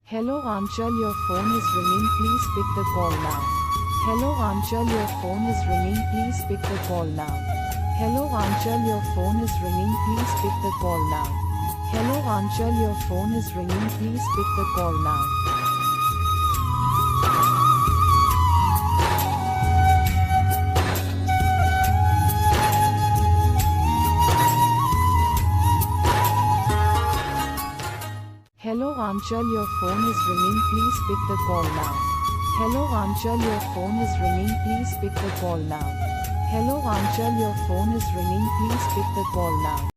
Hello Anchal, your phone is ringing, please pick the call now. Hello Anchal, your phone is ringing, please pick the call now. Hello Anchal, your phone is ringing, please pick the call now. Hello Anchal, your phone is ringing, please pick the call now. Hello Anchal, your phone is ringing, please pick the call now. Hello Anchal, your phone is ringing, please pick the call now. Hello Anchal, your phone is ringing, please pick the call now.